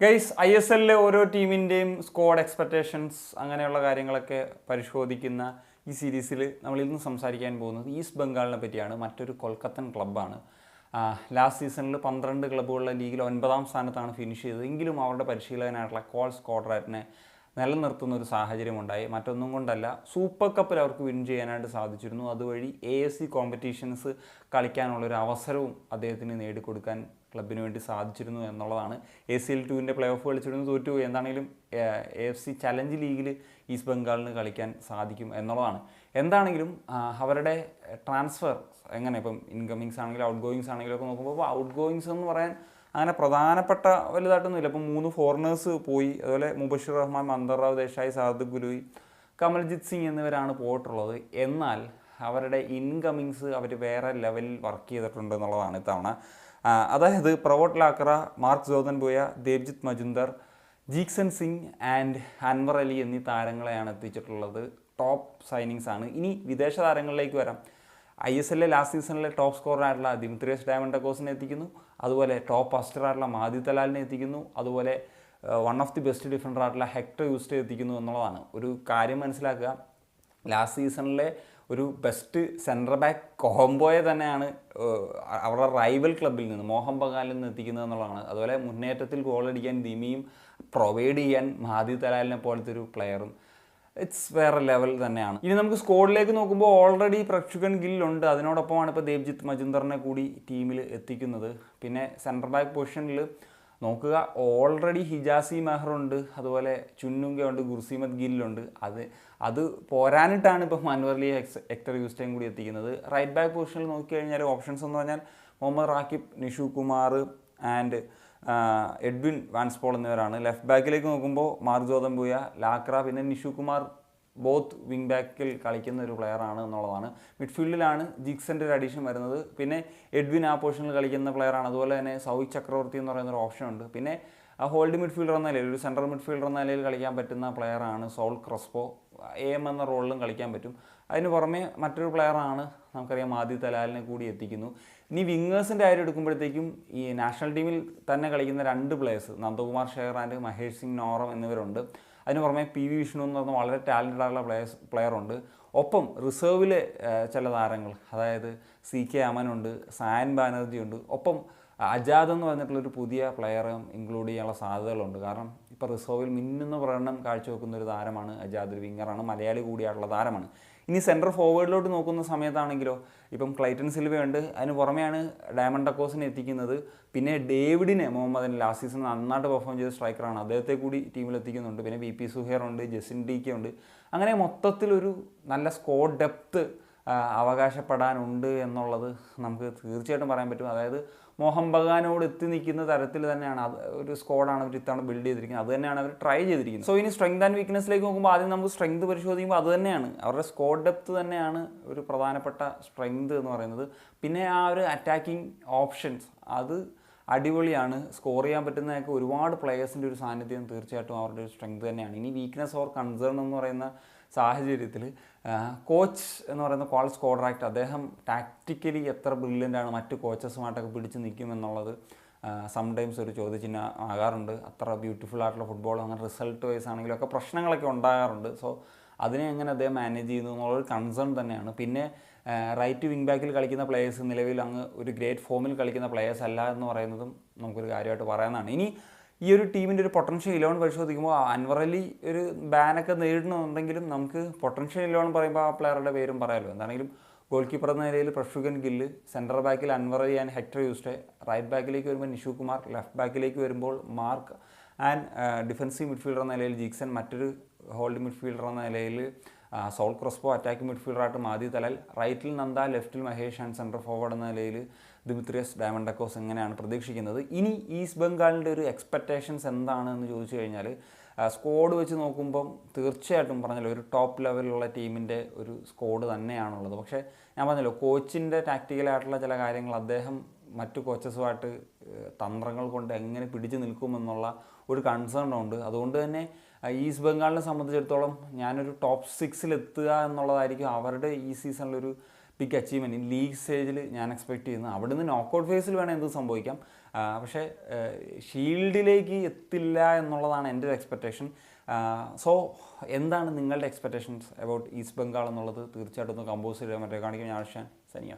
Guys ISLലെ ഓരോ ടീമിൻ്റെയും squad expectations അങ്ങനെയുള്ള കാര്യങ്ങളൊക്കെ പരിശോധിക്കുന്ന ഈ സീരീസിൽ നമ്മൾ ഇന്ന് സംസാരിക്കാൻ പോകുന്നത് ഈസ്റ്റ് ബംഗാളിനെ പറ്റിയാണ്. മറ്റൊരു കൊൽക്കത്തൻ ക്ലബ്ബാണ്. ലാസ്റ്റ് സീസണിൽ 12 ക്ലബ്ബുകളുടെ ലീഗിൽ 9ാം സ്ഥാനത്താണ് ഫിനിഷ് ചെയ്തത്. എങ്കിലും അവരുടെ പരിശീലകനായിട്ടുള്ള കോൾ സ്കോഡ്രാറ്റിനെ നിലനിർത്തുന്ന ഒരു സാഹചര്യമുണ്ടായി. മറ്റൊന്നും കൊണ്ടല്ല, സൂപ്പർ കപ്പിൽ അവർക്ക് വിൻ ചെയ്യാനായിട്ട് സാധിച്ചിരുന്നു. അതുവഴി AFC കോമ്പറ്റീഷൻസ് കളിക്കാനുള്ളൊരു അവസരവും അദ്ദേഹത്തിന് നേടിക്കൊടുക്കാൻ ക്ലബിന് വേണ്ടി സാധിച്ചിരുന്നു എന്നുള്ളതാണ്. ACL 2ൻ്റെ പ്ലേ ഓഫ് കളിച്ചിരുന്നു, തോറ്റുപോയി. എന്താണെങ്കിലും AFC ചലഞ്ച് ലീഗിൽ ഈസ്റ്റ് ബംഗാളിന് കളിക്കാൻ സാധിക്കും എന്നുള്ളതാണ്. എന്താണെങ്കിലും അവരുടെ ട്രാൻസ്ഫർ എങ്ങനെ, ഇപ്പം ഇൻകമിങ്സ് ആണെങ്കിലും ഔട്ട് ഗോയിങ്സ് ആണെങ്കിലും ഒക്കെ നോക്കുമ്പോൾ ഔട്ട് ഗോയിങ്സ് എന്ന് പറയാൻ അങ്ങനെ പ്രധാനപ്പെട്ട വലുതായിട്ടൊന്നുമില്ല. ഇപ്പം 3 ഫോറിനേഴ്സ് പോയി. അതുപോലെ മുബഷിർ റഹ്മാൻ, മന്ദർ റാവ് ദേശായി, സാദിഖ് ഗുലുയി, കമൽജിത്ത് സിംഗ് എന്നിവരാണ് പോയിട്ടുള്ളത്. എന്നാൽ അവരുടെ ഇൻകമിങ്സ് അവർ വേറെ ലെവലിൽ വർക്ക് ചെയ്തിട്ടുണ്ട് എന്നുള്ളതാണ് ഇത്തവണ. അതായത് പ്രവോട്ട് ലാക്ര, മാർക്ക് ജോതൻബോയ, ദേബ്ജിത്ത് മജുന്ദർ, ജീക്സൺ സിംഗ് ആൻഡ് അൻവർ അലി എന്നീ താരങ്ങളെയാണ് എത്തിച്ചിട്ടുള്ളത്. ടോപ്പ് സൈനിങ്സ് ആണ്. ഇനി വിദേശ താരങ്ങളിലേക്ക് വരാം. ISLലെ ലാസ്റ്റ് സീസണിലെ ടോപ്പ് സ്കോററായിട്ടുള്ള ദിമിത്രിയസ് ഡയമണ്ടക്കോസിനെ എത്തിക്കുന്നു. അതുപോലെ ടോപ്പ് അസ്റ്ററായിട്ടുള്ള മാദി തലാലിനെ എത്തിക്കുന്നു. അതുപോലെ വൺ ഓഫ് ദി ബെസ്റ്റ് ഡിഫൻഡറായിട്ടുള്ള ഹെക്ടർ യൂസ്റ്റെ എത്തിക്കുന്നു എന്നുള്ളതാണ്. ഒരു കാര്യം മനസ്സിലാക്കുക, ലാസ്റ്റ് സീസണിലെ ഒരു ബെസ്റ്റ് സെൻറ്റർ ബാക്ക് കോംബോയെ തന്നെയാണ് അവരുടെ റൈവൽ ക്ലബ്ബിൽ നിന്ന്, മോഹൻ ബഗാനിൽ നിന്ന് എത്തിക്കുന്നത് എന്നുള്ളതാണ്. അതുപോലെ മുന്നേറ്റത്തിൽ ഗോളടിക്കാൻ ദിമിയും പ്രൊവൈഡ് ചെയ്യാൻ മാദി തലാലിനെ പോലത്തെ ഒരു പ്ലെയറും ഇറ്റ്സ് വേറെ ലെവൽ തന്നെയാണ്. ഇനി നമുക്ക് സ്ക്വാഡിലേക്ക് നോക്കുമ്പോൾ ഓൾറെഡി പ്രക്ഷുകൻ ഗില്ലുണ്ട്. അതിനോടൊപ്പമാണ് ഇപ്പോൾ ദേബ്ജിത്ത് മജുന്ദറിനെ കൂടി ടീമിൽ എത്തിക്കുന്നത്. പിന്നെ സെൻറ്റർ ബാക്ക് പൊസിഷനിൽ നോക്കുക, ഓൾറെഡി ഹിജാസി മെഹറുണ്ട്, അതുപോലെ ചുന്നുങ്ക ഉണ്ട്, ഗുർസീമത് ഗില്ലുണ്ട്. അത് പോരാനിട്ടാണ് ഇപ്പോൾ അൻവർ ഹെക്ടർ യൂസ്റ്റേയും കൂടി എത്തിക്കുന്നത്. റൈറ്റ് ബാക്ക് പൊസിഷനിൽ നോക്കിക്കഴിഞ്ഞാൽ ഓപ്ഷൻസ് എന്ന് പറഞ്ഞാൽ മുഹമ്മദ് റാക്കിബ്, നിഷു കുമാർ ആൻഡ് എഡ്വിൻ വാൻസ്പോൾ എന്നിവരാണ്. ലെഫ്റ്റ് ബാക്കിലേക്ക് നോക്കുമ്പോൾ മാർക്ക് ജോതൻബോയ, ലാക്ര, പിന്നെ നിഷു കുമാർ ബോത്ത് വിങ് ബാക്കിൽ കളിക്കുന്ന ഒരു പ്ലെയറാണ് എന്നുള്ളതാണ്. മിഡ്ഫീൽഡിലാണ് ജിക്സൻ്റെ ഒരു അഡീഷൻ വരുന്നത്. പിന്നെ എഡ്വിൻ ആ പൊസിഷനിൽ കളിക്കുന്ന പ്ലെയറാണ്. അതുപോലെ തന്നെ സൗവിക് ചക്രവർത്തി എന്ന് പറയുന്ന ഒരു ഓപ്ഷൻ ഉണ്ട്. പിന്നെ ഹോൾഡ് മിഡ്ഫീൽഡർ എന്ന നിലയിൽ, ഒരു സെൻട്രൽ മിഡ്ഫീൽഡർ എന്ന നിലയിൽ കളിക്കാൻ പറ്റുന്ന പ്ലെയറാണ് സോൾ ക്രസ്പോ. AM എന്ന റോളിലും കളിക്കാൻ പറ്റും. അതിന് പുറമെ മറ്റൊരു പ്ലെയറാണ്, നമുക്കറിയാം, മാദി തലാലിനെ കൂടി എത്തിക്കുന്നു. ഇനി വിങ്ങേഴ്സിൻ്റെ കാര്യം എടുക്കുമ്പോഴത്തേക്കും ഈ നാഷണൽ ടീമിൽ തന്നെ കളിക്കുന്ന 2 പ്ലേയേഴ്സ്, നന്ദകുമാർ ഷെയർ ആൻഡ് മഹേഷ് സിംഗ് നോറം എന്നിവരുണ്ട്. അതിന് പുറമെ PV വിഷ്ണു എന്ന് പറഞ്ഞ വളരെ ടാലൻറ്റഡ് ആയിട്ടുള്ള പ്ലെയറുണ്ട്. ഒപ്പം റിസർവിലെ ചില താരങ്ങൾ, അതായത് CK അമനുണ്ട്, സായൻ ബാനർജി ഉണ്ട്. ഒപ്പം അജാദ് എന്ന് പറഞ്ഞിട്ടുള്ളൊരു പുതിയ പ്ലെയറും ഇൻക്ലൂഡ് ചെയ്യാനുള്ള സാധ്യതകളുണ്ട്. കാരണം ഇപ്പോൾ റിസർവിൽ മിന്നുന്ന പ്രകടനം കാഴ്ചവെക്കുന്ന ഒരു താരമാണ് അജാദ്. ഒരു വിങ്ങറാണ്, മലയാളി കൂടിയായിട്ടുള്ള താരമാണ്. ഇനി സെൻട്രൽ ഫോർവേഡിലോട്ട് നോക്കുന്ന സമയത്താണെങ്കിലോ ഇപ്പം ക്ലൈറ്റൻ സിൽവയുണ്ട്. അതിന് പുറമെയാണ് ഡയമണ്ടക്കോസിനെ എത്തിക്കുന്നത്. പിന്നെ ഡേവിഡിനെ, മുഹമ്മദിനെ ലാസ്റ്റ് സീസൺ നന്നായിട്ട് പെർഫോം ചെയ്ത സ്ട്രൈക്കറാണ്, അദ്ദേഹത്തെ കൂടി ടീമിൽ എത്തിക്കുന്നുണ്ട്. പിന്നെ VP സുഹേർ ഉണ്ട്, ജസിൻ DK ഉണ്ട്. അങ്ങനെ മൊത്തത്തിലൊരു നല്ല സ്ക്വാഡ് ഡെപ്ത്ത് അവകാശപ്പെടാനുണ്ട് എന്നുള്ളത് നമുക്ക് തീർച്ചയായിട്ടും പറയാൻ പറ്റും. അതായത് മോഹൻ ബഗാനോട് എത്തി നിൽക്കുന്ന തരത്തിൽ തന്നെയാണ് ഒരു സ്ക്വാഡാണ് അവർ ഇത്തവണ ബിൽഡ് ചെയ്തിരിക്കുന്നത്. അത് തന്നെയാണ് അവർ ട്രൈ ചെയ്തിരിക്കുന്നത്. സോ ഇനി സ്ട്രെങ്ത് ആൻഡ് വീക്ക്നെസ്സിലേക്ക് നോക്കുമ്പോൾ ആദ്യം നമുക്ക് സ്ട്രെങ്ത് പരിശോധിക്കുമ്പോൾ അത് തന്നെയാണ്, അവരുടെ സ്ക്വാഡ് ഡെപ്ത്ത് തന്നെയാണ് ഒരു പ്രധാനപ്പെട്ട സ്ട്രെങ്ത് എന്ന് പറയുന്നത്. പിന്നെ ആ ഒരു അറ്റാക്കിംഗ് ഓപ്ഷൻസ് അത് അടിപൊളിയാണ്. സ്കോർ ചെയ്യാൻ പറ്റുന്നതൊക്കെ ഒരുപാട് പ്ലെയേഴ്സിൻ്റെ ഒരു സാന്നിധ്യം തീർച്ചയായിട്ടും അവരുടെ ഒരു സ്ട്രെങ്ത് തന്നെയാണ്. ഇനി വീക്ക്നെസ് ഓർ കൺസേൺ എന്ന് പറയുന്ന സാഹചര്യത്തിൽ കോച്ച് എന്ന് പറയുന്ന കോൾ സ്കോഡ്രാക്ട്, അദ്ദേഹം ടാക്റ്റിക്കലി എത്ര ബ്രില്യൻ്റാണ്, മറ്റ് കോച്ചസുമായിട്ടൊക്കെ പിടിച്ച് നിൽക്കും എന്നുള്ളത് സംടൈംസ് ഒരു ചോദ്യചിഹ്നം ആകാറുണ്ട്. അത്ര ബ്യൂട്ടിഫുൾ ആയിട്ടുള്ള ഫുട്ബോൾ, അങ്ങനെ റിസൾട്ട് വൈസ് ആണെങ്കിലും ഒക്കെ പ്രശ്നങ്ങളൊക്കെ ഉണ്ടാകാറുണ്ട്. സോ അതിനെ എങ്ങനെ അദ്ദേഹം മാനേജ് ചെയ്യുന്നു എന്നുള്ളൊരു കൺസേൺ തന്നെയാണ്. പിന്നെ റൈറ്റ് വിങ് ബാക്കിൽ കളിക്കുന്ന പ്ലേയേഴ്സ് നിലവിൽ അങ്ങ് ഒരു ഗ്രേറ്റ് ഫോമിൽ കളിക്കുന്ന പ്ലേയേഴ്സ് അല്ല എന്ന് പറയുന്നതും നമുക്കൊരു കാര്യമായിട്ട് പറയാവുന്നതാണ്. ഇനി ഈ ഒരു ടീമിൻ്റെ ഒരു പൊട്ടൻഷ്യൽ 11 പരിശോധിക്കുമ്പോൾ അൻവർ അലി ഒരു ബാനൊക്കെ നേരിടുന്നുണ്ടെങ്കിലും നമുക്ക് പൊട്ടൻഷ്യൽ 11 പറയുമ്പോൾ ആ പ്ലെയറുടെ പേരും പറയാമല്ലോ. എന്താണെങ്കിലും ഗോൾ കീപ്പർ എന്ന നിലയിൽ പ്രക്ഷുകൻ ഗില്ല്, സെൻട്രൽ ബാക്കിൽ Anwar Ali and Hector Yuste, right ബാക്കിലേക്ക് വരുമ്പോൾ നിഷു കുമാർ, ലെഫ്റ്റ് ബാക്കിലേക്ക് വരുമ്പോൾ മാർക്ക് ആൻഡ് ഡിഫൻസീവ് മിഡ്ഫീൽഡർ എന്ന നിലയിൽ ജീക്സൺ, മറ്റൊരു ഹോൾഡ് മിഡ്ഫീൽഡർ എന്ന നിലയിൽ സോൾ ക്രസ്പോ, അറ്റാക്കിംഗ് മിഡ്ഫീൽഡറായിട്ട് മാദി തലാൽ, റൈറ്റിൽ നന്ദ, ലെഫ്റ്റിൽ മഹേഷ് ആൻഡ് സെൻട്രൽ ഫോർവേഡ് എന്ന നിലയിൽ ദിമിത്രിയസ് ഡയമണ്ടക്കോസ് ഇങ്ങനെയാണ് പ്രതീക്ഷിക്കുന്നത്. ഇനി ഈസ്റ്റ് ബംഗാളിൻ്റെ ഒരു എക്സ്പെക്റ്റേഷൻസ് എന്താണെന്ന് ചോദിച്ചു കഴിഞ്ഞാൽ, സ്ക്വാഡ് വെച്ച് നോക്കുമ്പം തീർച്ചയായിട്ടും പറഞ്ഞല്ലോ ഒരു ടോപ്പ് ലെവലിലുള്ള ടീമിൻ്റെ ഒരു സ്ക്വാഡ് തന്നെയാണുള്ളത്. പക്ഷേ ഞാൻ പറഞ്ഞല്ലോ, കോച്ചിൻ്റെ ടാക്റ്റിക്കലായിട്ടുള്ള ചില കാര്യങ്ങൾ അദ്ദേഹം മറ്റു കോച്ചസുമായിട്ട് തന്ത്രങ്ങൾ കൊണ്ട് എങ്ങനെ പിടിച്ചു നിൽക്കുമെന്നുള്ള ഒരു കൺസേൺ ഉണ്ട്. അതുകൊണ്ട് തന്നെ ഈസ്റ്റ് ബംഗാളിനെ സംബന്ധിച്ചിടത്തോളം ഞാനൊരു ടോപ്പ് 6 എത്തുക എന്നുള്ളതായിരിക്കും അവരുടെ ഈ സീസണിലൊരു ബിഗ് അച്ചീവ്മെൻറ്റ്. ലീഗ് സ്റ്റേജിൽ ഞാൻ എക്സ്പെക്റ്റ് ചെയ്യുന്നത്. അവിടെ നിന്ന് നോക്കൗട്ട് ഫേസിൽ വേണം എന്ത് സംഭവിക്കാം. പക്ഷേ ഷീൽഡിലേക്ക് എത്തില്ല എന്നുള്ളതാണ് എൻ്റെ ഒരു എക്സ്പെക്റ്റേഷൻ. സോ എന്താണ് നിങ്ങളുടെ എക്സ്പെക്റ്റേഷൻസ് അബൌട്ട് ഈസ്റ്റ് ബംഗാൾ എന്നുള്ളത് തീർച്ചയായിട്ടും ഒന്ന് കമ്പോസ് ചെയ്യുക. മറ്റേ കാണിക്കും. ഞാൻ സനിയ.